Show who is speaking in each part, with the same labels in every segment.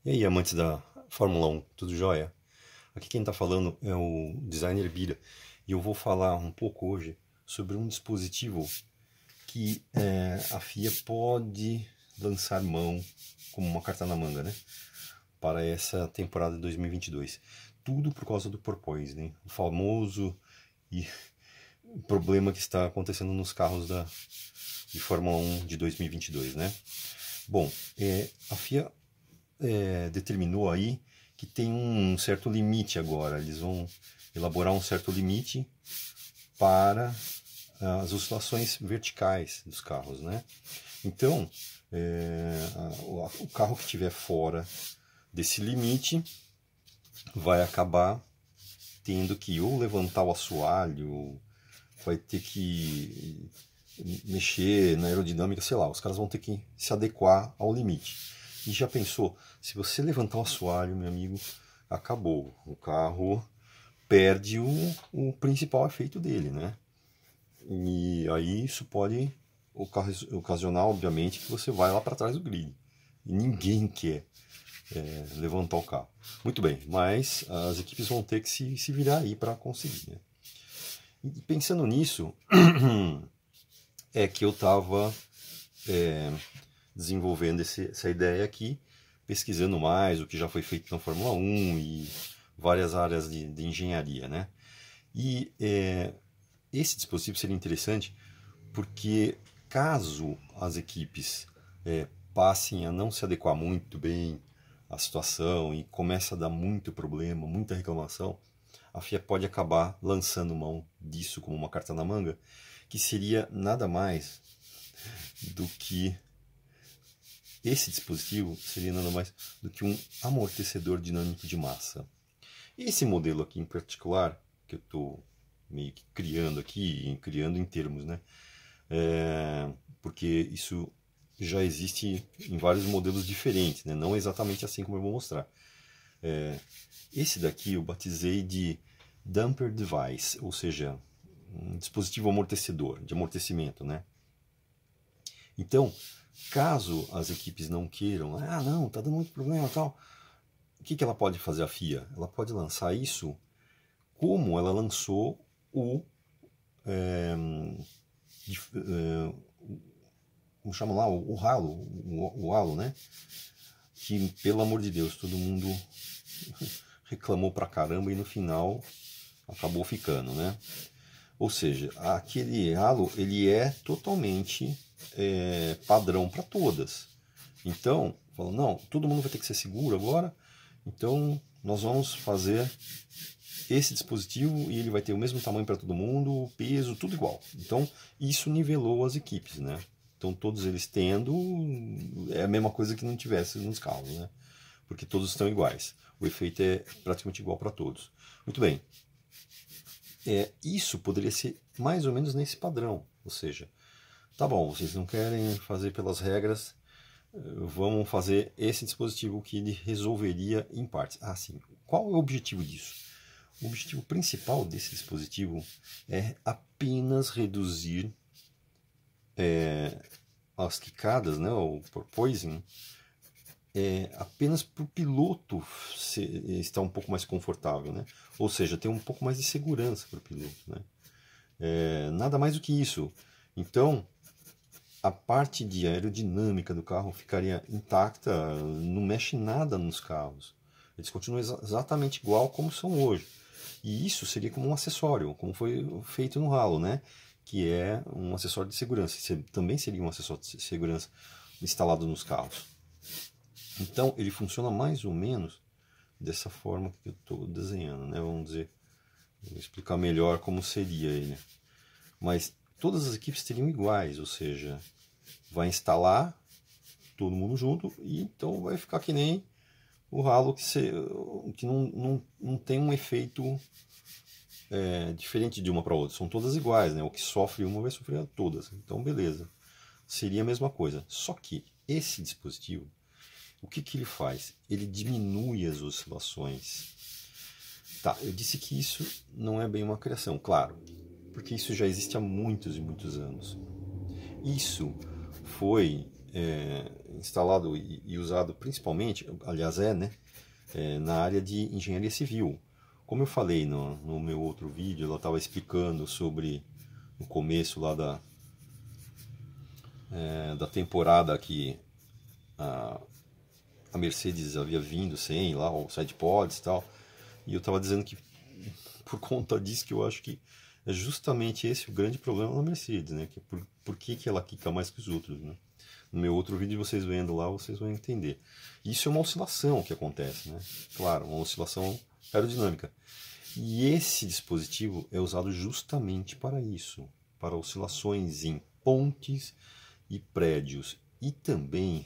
Speaker 1: E aí, amantes da Fórmula 1, tudo jóia? Aqui quem está falando é o designer Bira e eu vou falar um pouco hoje sobre um dispositivo que a FIA pode lançar mão como uma carta na manga, né? Para essa temporada de 2022. Tudo por causa do porpoising, o famoso e problema que está acontecendo nos carros de Fórmula 1 de 2022, né? Bom, a FIA determinou aí que tem um certo limite agora. Eles vão elaborar um certo limite para as oscilações verticais dos carros, né? Então, o carro que estiver fora desse limite vai acabar tendo que ou levantar o assoalho, vai ter que mexer na aerodinâmica, sei lá, os caras vão ter que se adequar ao limite. E já pensou, se você levantar o assoalho, meu amigo, acabou. O carro perde o principal efeito dele, né? E aí isso pode ocasionar, obviamente, que você vai lá para trás do grid. E ninguém quer levantar o carro. Muito bem, mas as equipes vão ter que se virar aí para conseguir, né? E pensando nisso, é que eu estava desenvolvendo essa ideia aqui, pesquisando mais o que já foi feito na Fórmula 1 e várias áreas de engenharia, né? E esse dispositivo seria interessante porque caso as equipes passem a não se adequar muito bem à situação e comece a dar muito problema, muita reclamação, a FIA pode acabar lançando mão disso como uma carta na manga, que seria nada mais do que esse dispositivo seria nada mais do que um amortecedor dinâmico de massa. Esse modelo aqui em particular, que eu estou meio que criando aqui, criando em termos, né? Porque isso já existe em vários modelos diferentes, né? Não exatamente assim como eu vou mostrar. Esse daqui eu batizei de Damper Device, ou seja, um dispositivo amortecedor, de amortecimento, né? Então, caso as equipes não queiram, não, tá dando muito problema e tal, o que ela pode fazer, a FIA? Ela pode lançar isso como ela lançou como chama lá, o halo, né? Que, pelo amor de Deus, todo mundo reclamou pra caramba e no final acabou ficando, né? Ou seja, aquele halo, ele é totalmente padrão para todas. Então, falou, não, todo mundo vai ter que ser seguro agora, então nós vamos fazer esse dispositivo e ele vai ter o mesmo tamanho para todo mundo, peso, tudo igual. Então, isso nivelou as equipes, né? Então, todos eles tendo, é a mesma coisa que não tivesse nos carros, né? Porque todos estão iguais. O efeito é praticamente igual para todos. Muito bem. Isso poderia ser mais ou menos nesse padrão. Ou seja, tá bom, vocês não querem fazer pelas regras, vamos fazer esse dispositivo que ele resolveria em partes. Sim. Qual é o objetivo disso? O objetivo principal desse dispositivo é apenas reduzir as quicadas, né, o porpoising, apenas para o piloto estar um pouco mais confortável, né? Ou seja, ter um pouco mais de segurança para o piloto, né? Nada mais do que isso. Então, a parte de aerodinâmica do carro ficaria intacta, não mexe nada nos carros. Eles continuam exatamente igual como são hoje. E isso seria como um acessório, como foi feito no halo, né? Que é um acessório de segurança. Também seria um acessório de segurança instalado nos carros. Então, ele funciona mais ou menos dessa forma que eu estou desenhando, né? Vamos dizer, vou explicar melhor como seria ele. Mas todas as equipes seriam iguais, ou seja, vai instalar todo mundo junto e então vai ficar que nem o halo que não tem um efeito diferente de uma para outra. São todas iguais, né? O que sofre uma vai sofrer todas. Então, beleza. Seria a mesma coisa. Só que esse dispositivo, o que ele faz? Ele diminui as oscilações. Tá, eu disse que isso não é bem uma criação, claro, porque isso já existe há muitos e muitos anos. Isso foi instalado e usado principalmente, aliás né, na área de engenharia civil. Como eu falei no meu outro vídeo, ela estava explicando sobre o começo lá da temporada que a Mercedes havia vindo sem lá, o side pods e tal, e eu estava dizendo que por conta disso que eu acho que é justamente esse o grande problema da Mercedes, né? Que por que ela quica mais que os outros, né? No meu outro vídeo, vocês vendo lá, vocês vão entender. Isso é uma oscilação que acontece, né? Claro, uma oscilação aerodinâmica. E esse dispositivo é usado justamente para isso, para oscilações em pontes e prédios. E também,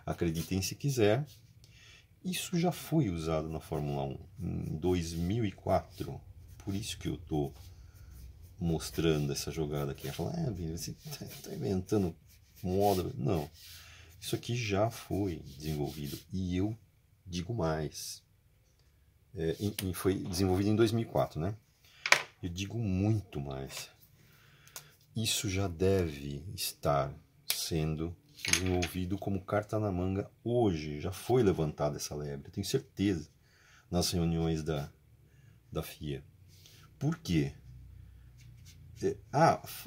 Speaker 1: acreditem se quiser, isso já foi usado na Fórmula 1 em 2004. Por isso que eu estou mostrando essa jogada aqui. Fala, você está inventando moda. Não, isso aqui já foi desenvolvido. E eu digo mais. Foi desenvolvido em 2004, né? Eu digo muito mais. Isso já deve estar sendo desenvolvido como carta na manga hoje. Já foi levantada essa lebre, eu tenho certeza, nas reuniões da FIA. Por quê?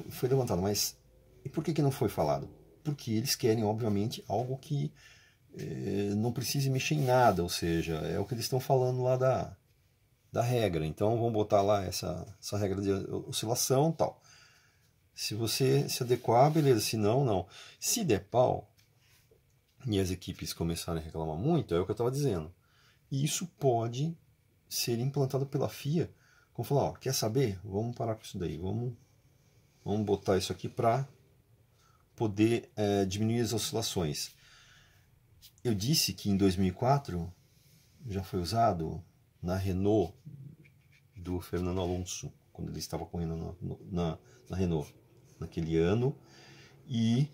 Speaker 1: Foi levantado, mas e por que não foi falado? Porque eles querem, obviamente, algo que não precise mexer em nada, ou seja, é o que eles estão falando lá da regra. Então vamos botar lá essa regra de oscilação e tal. Se você se adequar, beleza, se não, não. Se der pau e as equipes começarem a reclamar muito, é o que eu estava dizendo. E isso pode ser implantado pela FIA, como falar, quer saber? Vamos parar com isso daí, vamos botar isso aqui para poder diminuir as oscilações. Eu disse que em 2004 já foi usado na Renault do Fernando Alonso, quando ele estava correndo na Renault naquele ano, e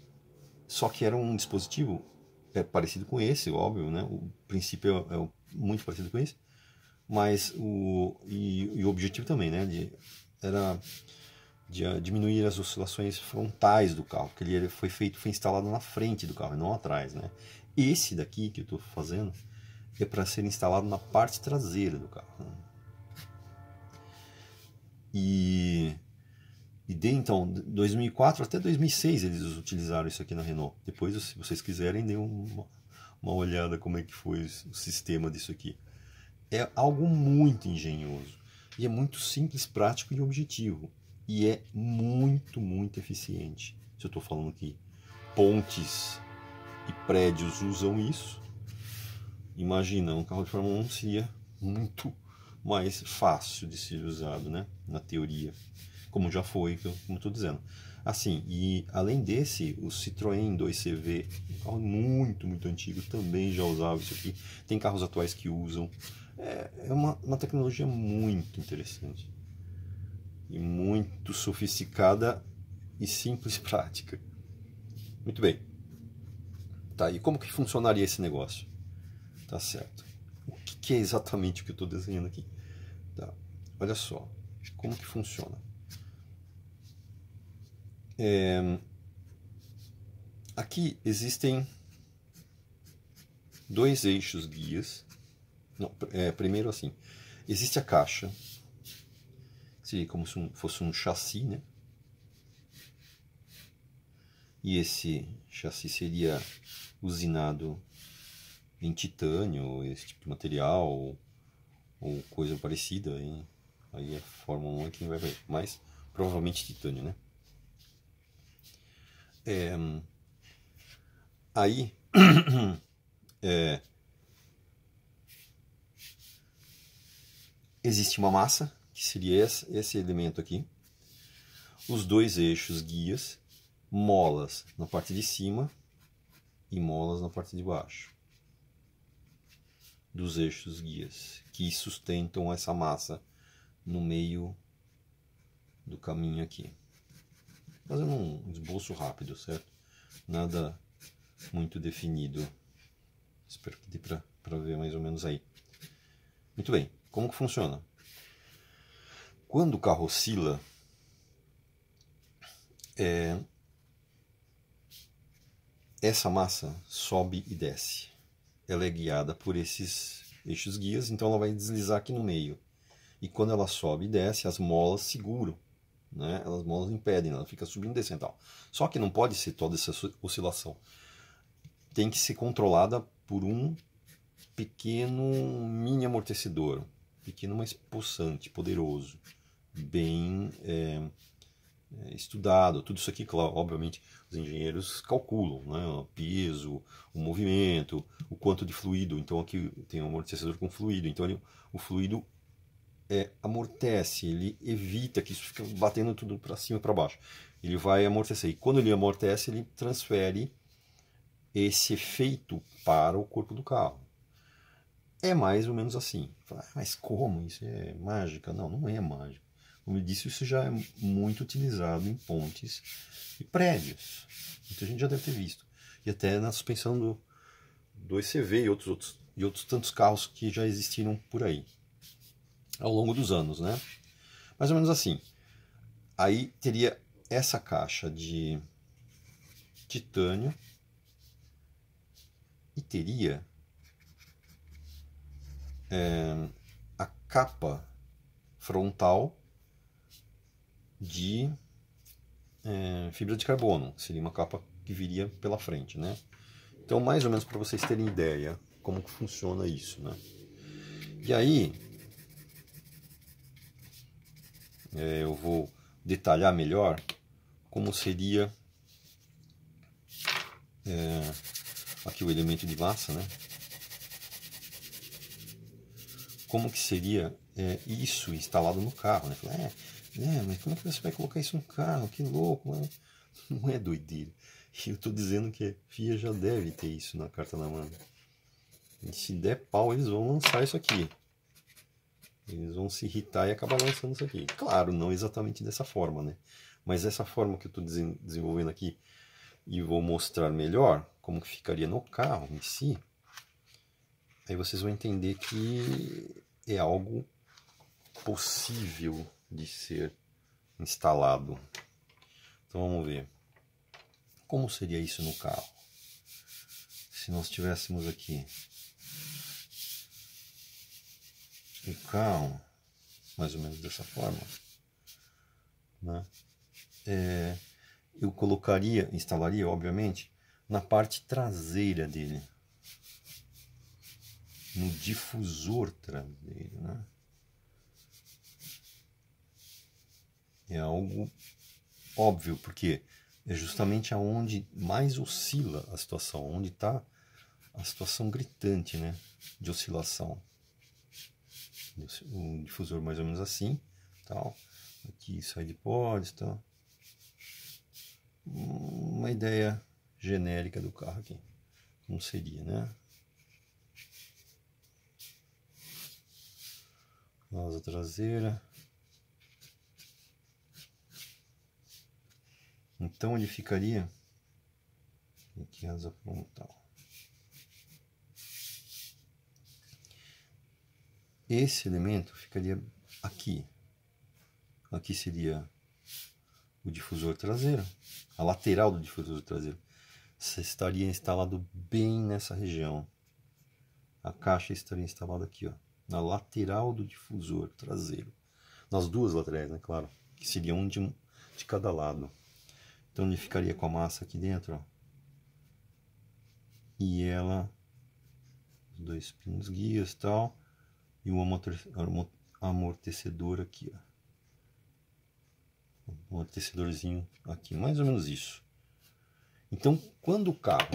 Speaker 1: só que era um dispositivo parecido com esse, óbvio, né? O princípio é muito parecido com esse, mas o objetivo também, né? Era de diminuir as oscilações frontais do carro, porque ele foi instalado na frente do carro, não atrás, né? Esse daqui que eu estou fazendo é para ser instalado na parte traseira do carro. Né? E então, 2004 até 2006 eles utilizaram isso aqui na Renault. Depois, se vocês quiserem, dê uma olhada como é que foi o sistema disso aqui. É algo muito engenhoso. E é muito simples, prático e objetivo. E é muito, muito eficiente. Se eu estou falando que pontes e prédios usam isso, imagina, um carro de Fórmula 1 seria muito mais fácil de ser usado, né? Na teoria. Como já foi, como estou dizendo. Assim, e além desse, o Citroën 2CV, um carro muito, muito antigo, também já usava isso aqui. Tem carros atuais que usam. É uma tecnologia muito interessante. E muito sofisticada e simples e prática. Muito bem. Tá, e como que funcionaria esse negócio? Tá certo. O que é exatamente o que eu estou desenhando aqui? Tá, olha só, como que funciona. Aqui existem dois eixos guias. Não, primeiro assim, existe a caixa, seria como se fosse um chassi, né? E esse chassi seria usinado em titânio, esse tipo de material, ou coisa parecida. Aí a Fórmula 1 é quem vai ver, mas provavelmente titânio, né? Aí existe uma massa, que seria esse elemento aqui, os dois eixos guias, molas na parte de cima e molas na parte de baixo dos eixos guias, que sustentam essa massa no meio do caminho aqui. Fazendo um esboço rápido, certo? Nada muito definido. Espero que dê para ver mais ou menos aí. Muito bem, como que funciona? Quando o carro oscila, essa massa sobe e desce. Ela é guiada por esses eixos guias, então ela vai deslizar aqui no meio. E quando ela sobe e desce, as molas seguram, né? As molas impedem, ela fica subindo e descendo. Tal. Só que não pode ser toda essa oscilação. Tem que ser controlada por um pequeno mini amortecedor, pequeno, mas possante, poderoso, bem estudado. Tudo isso aqui, claro, obviamente, os engenheiros calculam, né? O peso, o movimento, o quanto de fluido. Então aqui tem um amortecedor com fluido, então o fluido amortece, ele evita que isso fique batendo tudo para cima e para baixo. Ele vai amortecer. E quando ele amortece, ele transfere esse efeito para o corpo do carro. É mais ou menos assim. Mas como? Isso é mágica? Não, não é mágica. Como eu disse, isso já é muito utilizado em pontes e prédios. Muita gente já deve ter visto. E até na suspensão do ECV e outros tantos carros que já existiram por aí ao longo dos anos, né? Mais ou menos assim. Aí teria essa caixa de titânio e teria a capa frontal de fibra de carbono. Seria uma capa que viria pela frente, né? Então, mais ou menos para vocês terem ideia como que funciona isso, né? E aí eu vou detalhar melhor como seria aqui o elemento de massa, né? Como que seria isso instalado no carro, né? Mas como é que você vai colocar isso no carro? Que louco, mano. Não é doideira. Eu estou dizendo que a FIA já deve ter isso na carta na manga. E se der pau, eles vão lançar isso aqui. Eles vão se irritar e acabar lançando isso aqui. Claro, não exatamente dessa forma, né? Mas essa forma que eu estou desenvolvendo aqui e vou mostrar melhor como que ficaria no carro em si, aí vocês vão entender que é algo possível de ser instalado. Então vamos ver. Como seria isso no carro? Se nós tivéssemos aqui o carro, mais ou menos dessa forma, né? Eu instalaria, obviamente, na parte traseira dele, no difusor traseiro, né? É algo óbvio, porque é justamente aonde mais oscila a situação, onde está a situação gritante, né, de oscilação. O difusor mais ou menos assim, tal. Aqui side pods, tal. Uma ideia genérica do carro aqui, como seria, né? Asa traseira. Então ele ficaria aqui, asa frontal. Esse elemento ficaria aqui. Aqui seria o difusor traseiro, a lateral do difusor traseiro. Você estaria instalado bem nessa região. A caixa estaria instalada aqui, ó, na lateral do difusor traseiro. Nas duas laterais, né, claro, que seria um de cada lado. Então ele ficaria com a massa aqui dentro, ó. E ela, os dois pinos guias e tal, e um amortecedor aqui, ó. Um amortecedorzinho aqui, mais ou menos isso. Então, quando o carro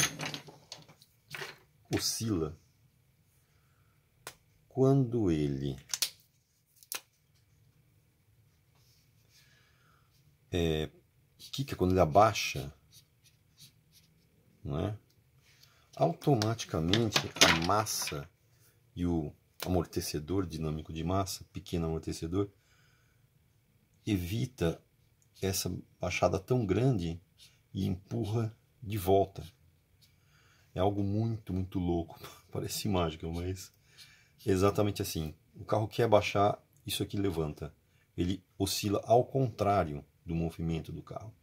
Speaker 1: oscila, quando ele quica, quando ele abaixa, não é? Automaticamente a massa e o amortecedor dinâmico de massa, pequeno amortecedor, evita essa baixada tão grande e empurra de volta. É algo muito, muito louco. Parece mágica, mas é exatamente assim. O carro quer baixar, isso aqui levanta. Ele oscila ao contrário do movimento do carro.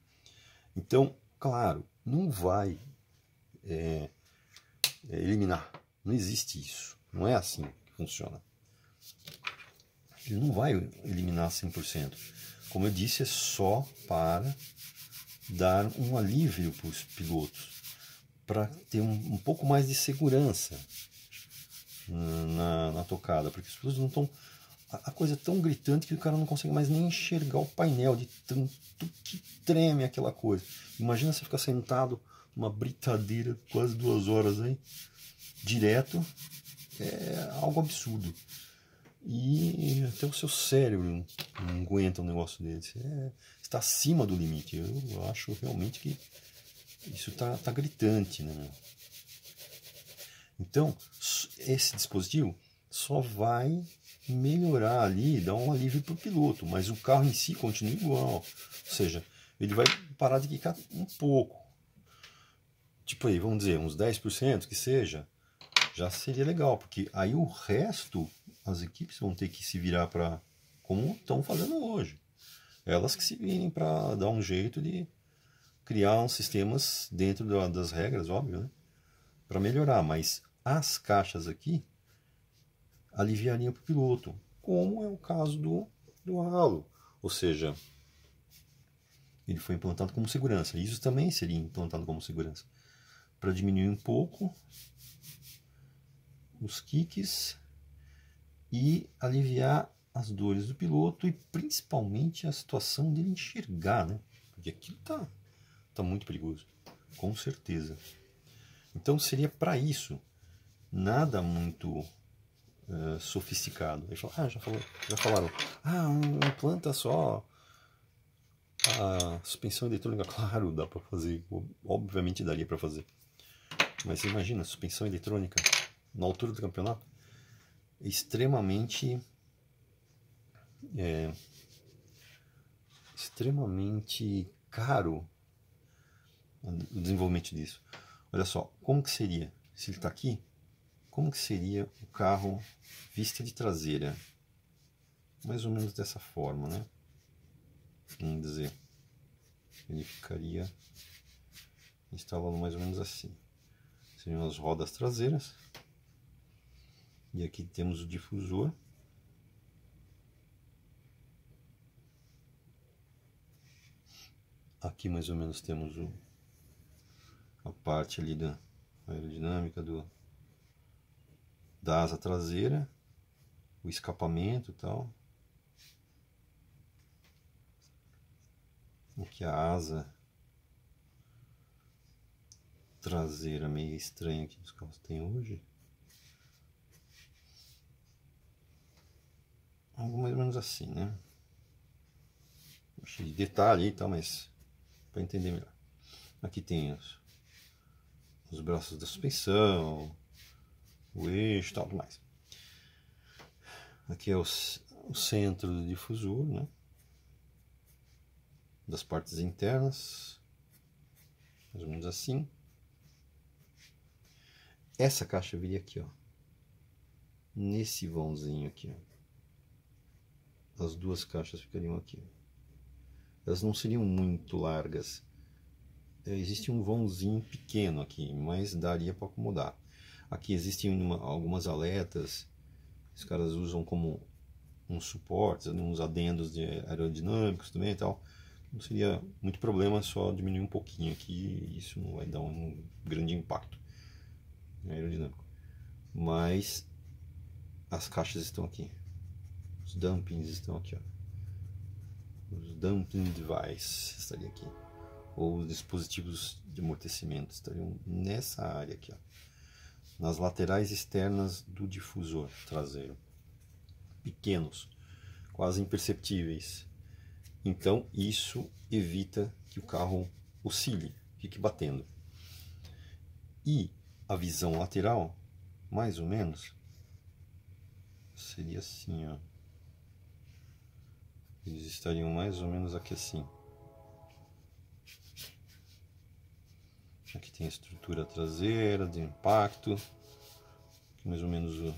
Speaker 1: Então, claro, não vai eliminar. Não existe isso. Não é assim que funciona. Ele não vai eliminar 100%. Como eu disse, é só para dar um alívio para os pilotos, para ter um pouco mais de segurança na tocada, porque os pilotos não estão... A coisa é tão gritante que o cara não consegue mais nem enxergar o painel, de tanto que treme aquela coisa. Imagina você ficar sentado numa britadeira quase 2 horas aí, direto, é algo absurdo. E até o seu cérebro não aguenta um negócio desse. Está acima do limite. Eu acho realmente que isso está gritante, né? Então, esse dispositivo só vai melhorar ali, dar um alívio para o piloto, mas o carro em si continua igual. Ou seja, ele vai parar de quicar um pouco. Tipo aí, vamos dizer, uns 10% que seja, já seria legal, porque aí o resto as equipes vão ter que se virar para como estão fazendo hoje. Elas que se virem para dar um jeito de criar uns sistemas dentro das regras, óbvio, né? Para melhorar, mas as caixas aqui aliviariam para o piloto, como é o caso do halo, ou seja, ele foi implantado como segurança. Isso também seria implantado como segurança, para diminuir um pouco os kicks e aliviar as dores do piloto e principalmente a situação dele enxergar, né? Porque aquilo tá muito perigoso, com certeza. Então seria para isso, nada muito sofisticado. Aí fala, já falaram, implanta só a suspensão eletrônica. Claro, dá para fazer, obviamente daria para fazer. Mas imagina, suspensão eletrônica na altura do campeonato, extremamente caro o desenvolvimento disso. Olha só, como que seria, se ele está aqui, como que seria o carro vista de traseira? Mais ou menos dessa forma, né? Vamos dizer, ele ficaria instalado mais ou menos assim. Seriam as rodas traseiras. E aqui temos o difusor. Aqui mais ou menos temos a parte ali da aerodinâmica da asa traseira, o escapamento e tal. Aqui a asa traseira meio estranha que os carros têm hoje. Algo mais ou menos assim, né? Cheio de detalhe e tal, mas para entender melhor. Aqui tem os braços da suspensão, o eixo e tal, tudo mais. Aqui é o centro do difusor, né? Das partes internas, mais ou menos assim. Essa caixa viria aqui, ó, nesse vãozinho aqui, ó. As duas caixas ficariam aqui. Elas não seriam muito largas. Existe um vãozinho pequeno aqui, mas daria para acomodar. Aqui existem algumas aletas, os caras usam como uns suportes, uns adendos aerodinâmicos também e tal. Não seria muito problema, só diminuir um pouquinho aqui, isso não vai dar um grande impacto aerodinâmico. Mas as caixas estão aqui, os dampings estão aqui, ó. Os damping devices estaria aqui, ou os dispositivos de amortecimento estariam nessa área aqui, ó, nas laterais externas do difusor traseiro, pequenos, quase imperceptíveis. Então isso evita que o carro oscile, fique batendo. E a visão lateral, mais ou menos, seria assim, ó. Eles estariam mais ou menos aqui assim. Aqui tem a estrutura traseira de impacto, aqui mais ou menos o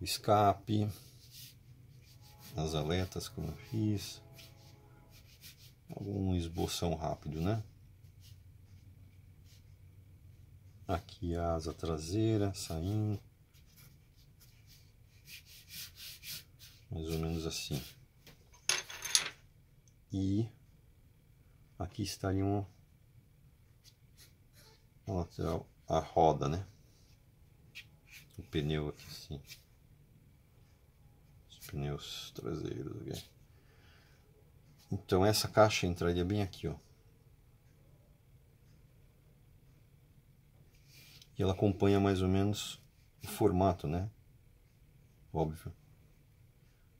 Speaker 1: escape, as aletas como eu fiz, algum esboção rápido, né? Aqui a asa traseira saindo. Mais ou menos assim. E aqui estaria uma lateral, a roda, né? O pneu aqui assim. Os pneus traseiros aqui. Então essa caixa entraria bem aqui, ó. E ela acompanha mais ou menos o formato, né? Óbvio.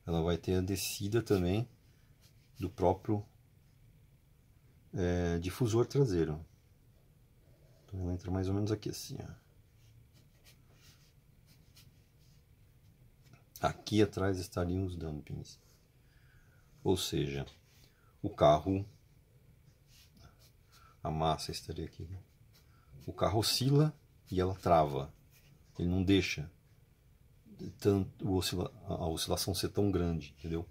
Speaker 1: Ela vai ter a descida também do próprio difusor traseiro. Então ela entra mais ou menos aqui assim, ó. Aqui atrás estariam os dampings. Ou seja, o carro, a massa estaria aqui, né? O carro oscila e ela trava. Ele não deixa tanto a oscilação ser tão grande, entendeu?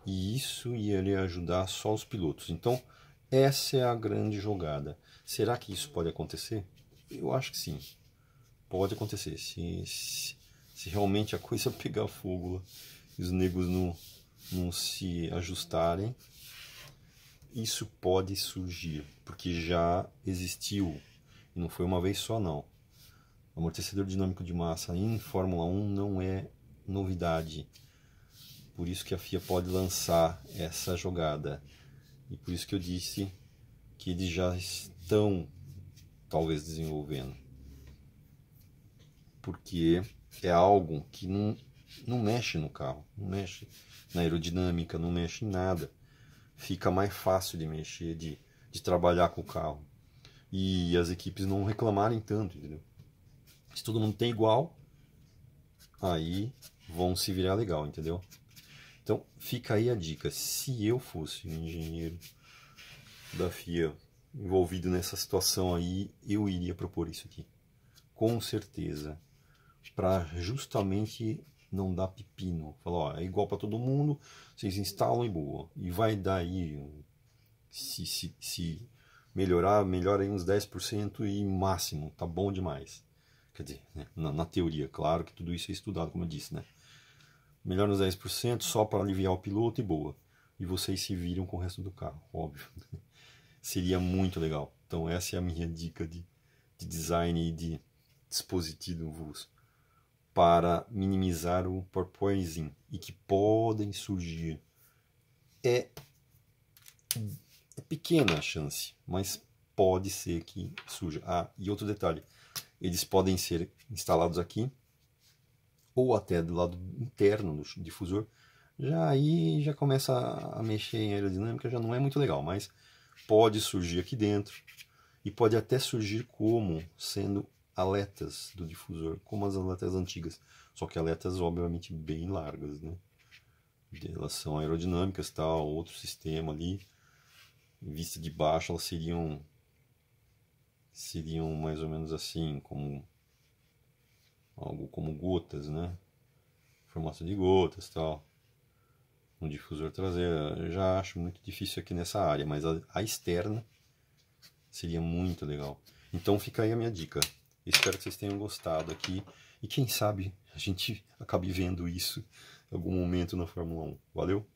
Speaker 1: E isso ia ajudar só os pilotos. Então, essa é a grande jogada. Será que isso pode acontecer? Eu acho que sim. Pode acontecer. Se realmente a coisa pegar fogo lá, e os negros não se ajustarem, isso pode surgir. Porque já existiu. E não foi uma vez só, não. Amortecedor dinâmico de massa em Fórmula 1 não é novidade. Por isso que a FIA pode lançar essa jogada. E por isso que eu disse que eles já estão, talvez, desenvolvendo. Porque é algo que não mexe no carro, não mexe na aerodinâmica, não mexe em nada. Fica mais fácil de mexer, de trabalhar com o carro. E as equipes não reclamarem tanto, entendeu? Se todo mundo tem igual, aí vão se virar legal, entendeu? Então fica aí a dica. Se eu fosse um engenheiro da FIA envolvido nessa situação aí, eu iria propor isso aqui. Com certeza. Para justamente não dar pepino. Falar, ó, é igual para todo mundo, vocês instalam e boa. E vai dar aí, se melhorar, melhora aí uns 10% e máximo, tá bom demais. Quer dizer, né, na teoria, claro que tudo isso é estudado, como eu disse, né? Melhora uns 10% só para aliviar o piloto e boa. E vocês se viram com o resto do carro, óbvio. Seria muito legal. Então essa é a minha dica de design e de dispositivos para minimizar o porpoising e que podem surgir. É pequena a chance, mas pode ser que surja. Ah, e outro detalhe, eles podem ser instalados aqui ou até do lado interno do difusor. Aí já começa a mexer em aerodinâmica, já não é muito legal, mas pode surgir aqui dentro e pode até surgir como sendo aletas do difusor, como as aletas antigas, só que aletas obviamente bem largas, né? Elas são aerodinâmicas, tal, outro sistema ali. Em vista de baixo, elas seriam mais ou menos assim, como algo como gotas, né? Formato de gotas, tal. Um difusor traseiro, eu já acho muito difícil aqui nessa área, mas a externa seria muito legal. Então fica aí a minha dica. Espero que vocês tenham gostado aqui e quem sabe a gente acabe vendo isso em algum momento na Fórmula 1. Valeu?